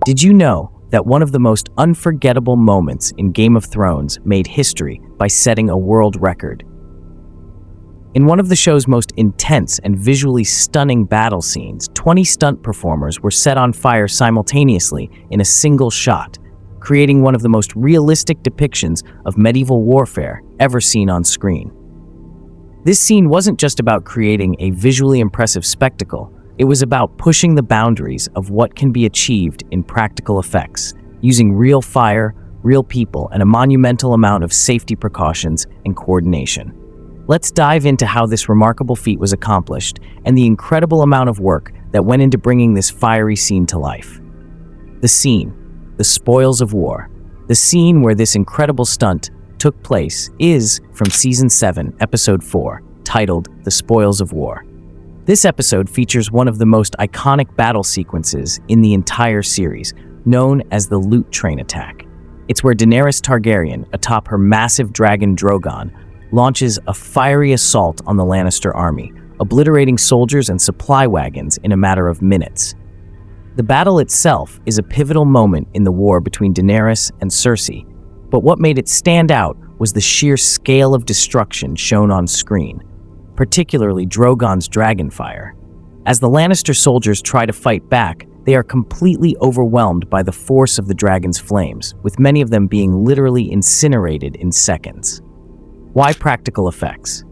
Did you know that one of the most unforgettable moments in Game of Thrones made history by setting a world record? In one of the show's most intense and visually stunning battle scenes, 20 stunt performers were set on fire simultaneously in a single shot, creating one of the most realistic depictions of medieval warfare ever seen on screen. This scene wasn't just about creating a visually impressive spectacle. It was about pushing the boundaries of what can be achieved in practical effects, using real fire, real people, and a monumental amount of safety precautions and coordination. Let's dive into how this remarkable feat was accomplished and the incredible amount of work that went into bringing this fiery scene to life. The scene, the spoils of war. The scene where this incredible stunt took place is from Season 7, Episode 4, titled The Spoils of War. This episode features one of the most iconic battle sequences in the entire series, known as the Loot Train Attack. It's where Daenerys Targaryen, atop her massive dragon Drogon, launches a fiery assault on the Lannister army, obliterating soldiers and supply wagons in a matter of minutes. The battle itself is a pivotal moment in the war between Daenerys and Cersei, but what made it stand out was the sheer scale of destruction shown on screen, particularly Drogon's dragonfire. As the Lannister soldiers try to fight back, they are completely overwhelmed by the force of the dragon's flames, with many of them being literally incinerated in seconds. Why practical effects?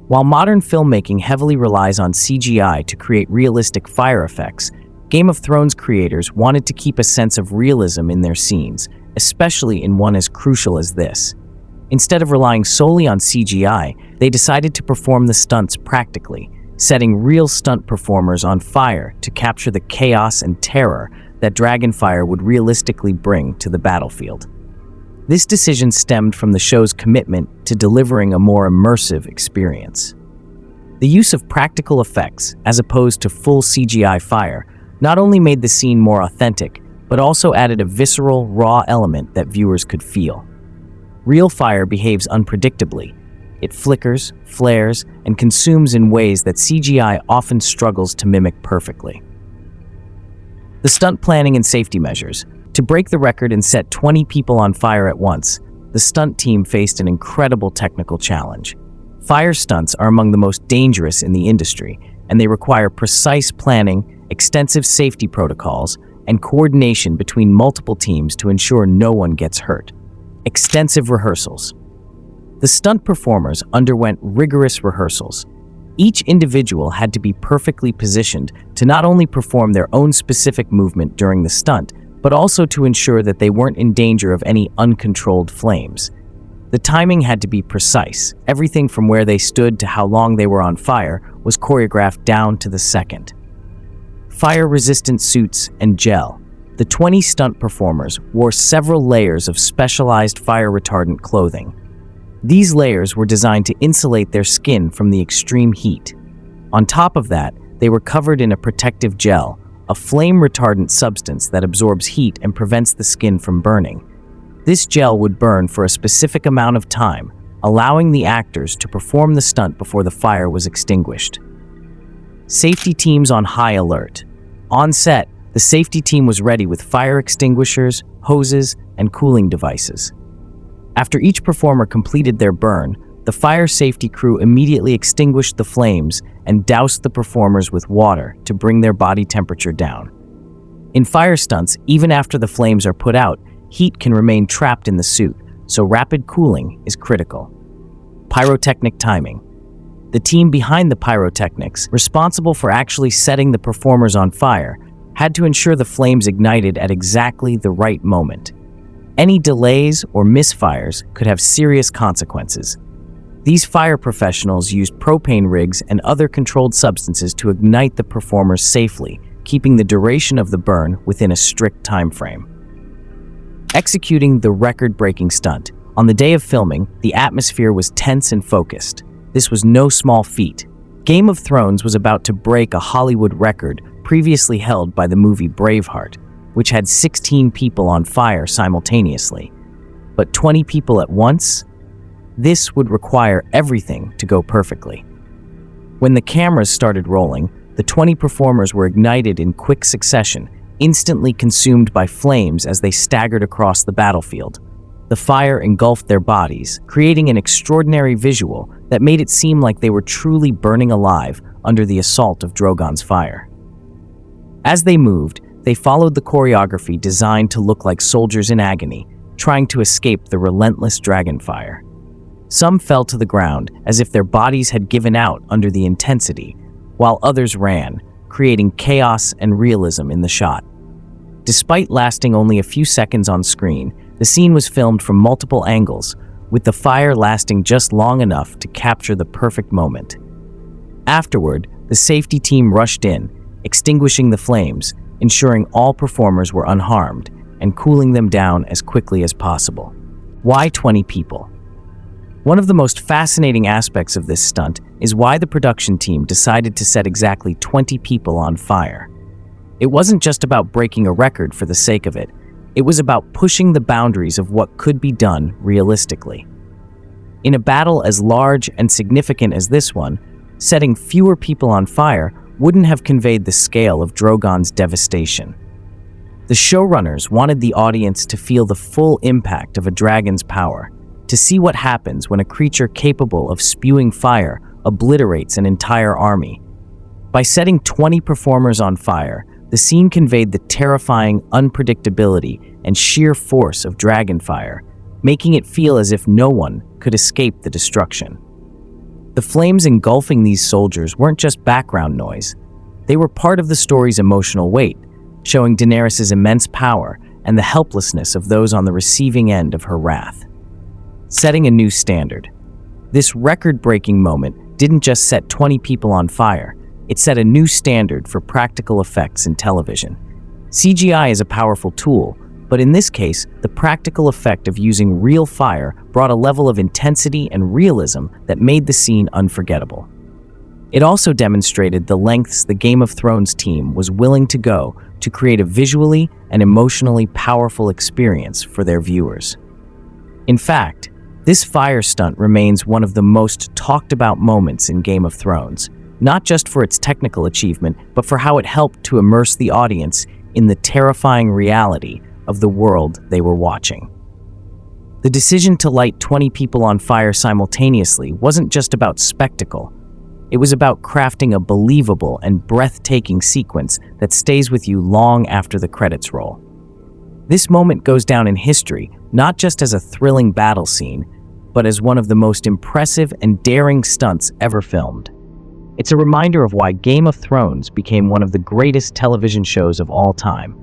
While modern filmmaking heavily relies on CGI to create realistic fire effects, Game of Thrones creators wanted to keep a sense of realism in their scenes, especially in one as crucial as this. Instead of relying solely on CGI, they decided to perform the stunts practically, setting real stunt performers on fire to capture the chaos and terror that dragonfire would realistically bring to the battlefield. This decision stemmed from the show's commitment to delivering a more immersive experience. The use of practical effects, as opposed to full CGI fire, not only made the scene more authentic, but also added a visceral, raw element that viewers could feel. Real fire behaves unpredictably. It flickers, flares, and consumes in ways that CGI often struggles to mimic perfectly. The stunt planning and safety measures. To break the record and set 20 people on fire at once, the stunt team faced an incredible technical challenge. Fire stunts are among the most dangerous in the industry, and they require precise planning, extensive safety protocols, and coordination between multiple teams to ensure no one gets hurt. Extensive rehearsals. The stunt performers underwent rigorous rehearsals. Each individual had to be perfectly positioned to not only perform their own specific movement during the stunt, but also to ensure that they weren't in danger of any uncontrolled flames. The timing had to be precise. Everything from where they stood to how long they were on fire was choreographed down to the second. Fire-resistant suits and gel. The 20 stunt performers wore several layers of specialized fire-retardant clothing. These layers were designed to insulate their skin from the extreme heat. On top of that, they were covered in a protective gel, a flame-retardant substance that absorbs heat and prevents the skin from burning. This gel would burn for a specific amount of time, allowing the actors to perform the stunt before the fire was extinguished. Safety teams on high alert. On set, the safety team was ready with fire extinguishers, hoses, and cooling devices. After each performer completed their burn, the fire safety crew immediately extinguished the flames and doused the performers with water to bring their body temperature down. In fire stunts, even after the flames are put out, heat can remain trapped in the suit, so rapid cooling is critical. Pyrotechnic timing. The team behind the pyrotechnics, responsible for actually setting the performers on fire, had to ensure the flames ignited at exactly the right moment. Any delays or misfires could have serious consequences. These fire professionals used propane rigs and other controlled substances to ignite the performers safely, keeping the duration of the burn within a strict time frame. Executing the record-breaking stunt. On the day of filming, the atmosphere was tense and focused. This was no small feat. Game of Thrones was about to break a Hollywood record previously held by the movie Braveheart, which had 16 people on fire simultaneously. But 20 people at once? This would require everything to go perfectly. When the cameras started rolling, the 20 performers were ignited in quick succession, instantly consumed by flames as they staggered across the battlefield. The fire engulfed their bodies, creating an extraordinary visual that made it seem like they were truly burning alive under the assault of Drogon's fire. As they moved, they followed the choreography designed to look like soldiers in agony, trying to escape the relentless dragon fire. Some fell to the ground as if their bodies had given out under the intensity, while others ran, creating chaos and realism in the shot. Despite lasting only a few seconds on screen, the scene was filmed from multiple angles, with the fire lasting just long enough to capture the perfect moment. Afterward, the safety team rushed in, extinguishing the flames, ensuring all performers were unharmed, and cooling them down as quickly as possible. Why 20 people? One of the most fascinating aspects of this stunt is why the production team decided to set exactly 20 people on fire. It wasn't just about breaking a record for the sake of it. It was about pushing the boundaries of what could be done realistically. In a battle as large and significant as this one, setting fewer people on fire wouldn't have conveyed the scale of Drogon's devastation. The showrunners wanted the audience to feel the full impact of a dragon's power, to see what happens when a creature capable of spewing fire obliterates an entire army. By setting 20 performers on fire, the scene conveyed the terrifying unpredictability and sheer force of dragonfire, making it feel as if no one could escape the destruction. The flames engulfing these soldiers weren't just background noise. They were part of the story's emotional weight, showing Daenerys' immense power and the helplessness of those on the receiving end of her wrath. Setting a new standard. This record-breaking moment didn't just set 20 people on fire, it set a new standard for practical effects in television. CGI is a powerful tool, but in this case, the practical effect of using real fire brought a level of intensity and realism that made the scene unforgettable. It also demonstrated the lengths the Game of Thrones team was willing to go to create a visually and emotionally powerful experience for their viewers. In fact, this fire stunt remains one of the most talked about moments in Game of Thrones, not just for its technical achievement, but for how it helped to immerse the audience in the terrifying reality of the world they were watching. The decision to light 20 people on fire simultaneously wasn't just about spectacle. It was about crafting a believable and breathtaking sequence that stays with you long after the credits roll. This moment goes down in history, not just as a thrilling battle scene, but as one of the most impressive and daring stunts ever filmed. It's a reminder of why Game of Thrones became one of the greatest television shows of all time.